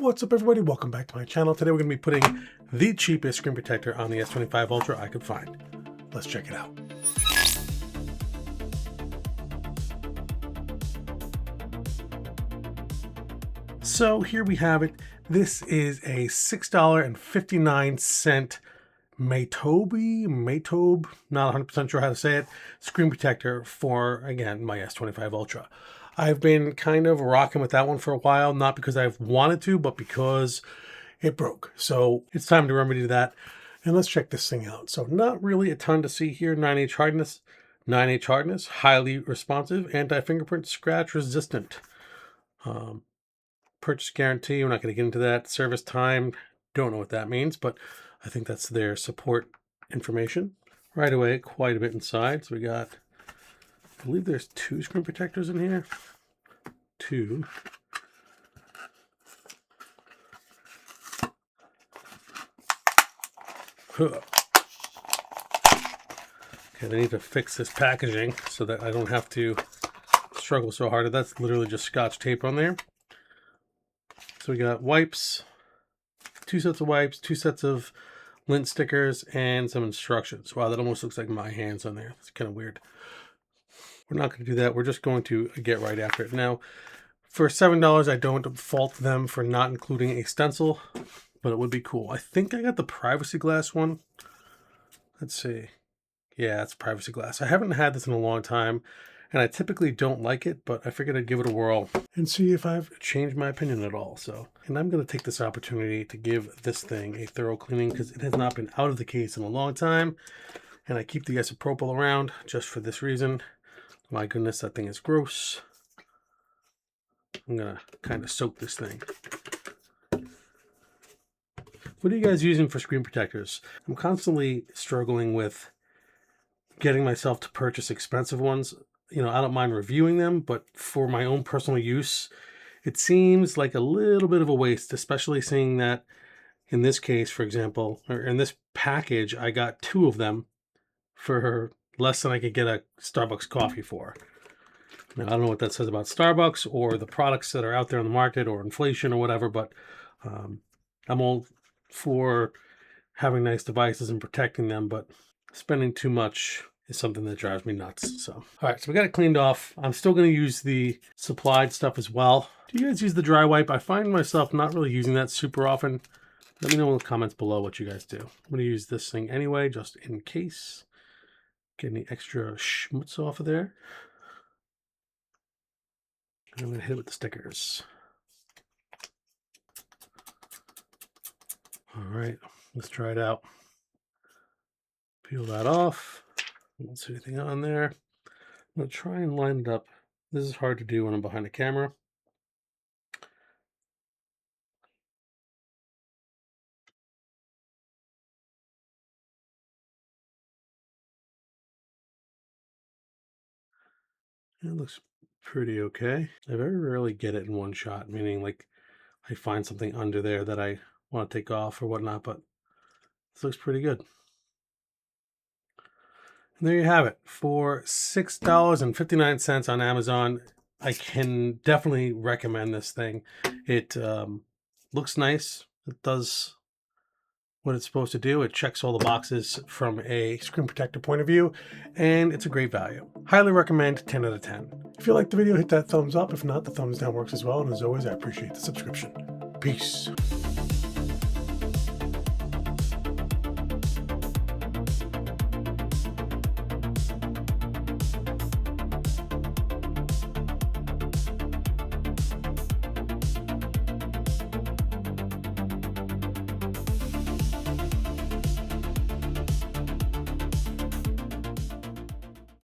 What's up, everybody? Welcome back to my channel. Today we're going to be putting the cheapest screen protector on the S25 Ultra I could find. Let's check it out. So here we have it. This is a $6.59 Maytobe, not 100% sure how to say it, screen protector for, again, my S25 Ultra. I've been kind of rocking with that one for a while, not because I've wanted to, but because it broke. So it's time to remedy that. And let's check this thing out. So not really a ton to see here. 9H hardness, highly responsive, anti-fingerprint, scratch resistant. Purchase guarantee, we're not going to get into that. Service time, don't know what that means, but I think that's their support information. Right away, quite a bit inside. So we got, I believe there's 2 screen protectors in here. 2. Okay, they need to fix this packaging so that I don't have to struggle so hard. That's literally just Scotch tape on there. So we got wipes, 2 sets of wipes, 2 sets of lint stickers, and some instructions. Wow, that almost looks like my hands on there. It's kind of weird. We're not going to do that. We're just going to get right after it. Now, for $7, I don't fault them for not including a stencil, but it would be cool. I think I got the privacy glass one. Let's see. Yeah, it's privacy glass. I haven't had this in a long time, and I typically don't like it, but I figured I'd give it a whirl and see if I've changed my opinion at all. So, and I'm going to take this opportunity to give this thing a thorough cleaning because it has not been out of the case in a long time, and I keep the isopropyl around just for this reason. My goodness, that thing is gross. I'm going to kind of soak this thing. What are you guys using for screen protectors? I'm constantly struggling with getting myself to purchase expensive ones. You know, I don't mind reviewing them, but for my own personal use, it seems like a little bit of a waste, especially seeing that in this case, for example, or in this package, I got 2 of them for less than I could get a Starbucks coffee for. Now, I don't know what that says about Starbucks or the products that are out there on the market or inflation or whatever, but I'm all for having nice devices and protecting them, but spending too much is something that drives me nuts. So, all right, so we got it cleaned off. I'm still going to use the supplied stuff as well. Do you guys use the dry wipe? I find myself not really using that super often. Let me know in the comments below what you guys do. I'm going to use this thing anyway, just in case. Get any extra schmutz off of there. I'm going to hit it with the stickers. All right, let's try it out. Peel that off. I don't see anything on there. I'm going to try and line it up. This is hard to do when I'm behind the camera. It looks pretty okay. I very rarely get it in one shot, meaning like I find something under there that I want to take off or whatnot, but this looks pretty good. And there you have it. For $6.59 on Amazon, I can definitely recommend this thing. It looks nice. It does what it's supposed to do. It checks all the boxes from a screen protector point of view, and it's a great value. Highly recommend, 10 out of 10. If you liked the video, hit that thumbs up. If not, the thumbs down works as well. And as always, I appreciate the subscription. Peace.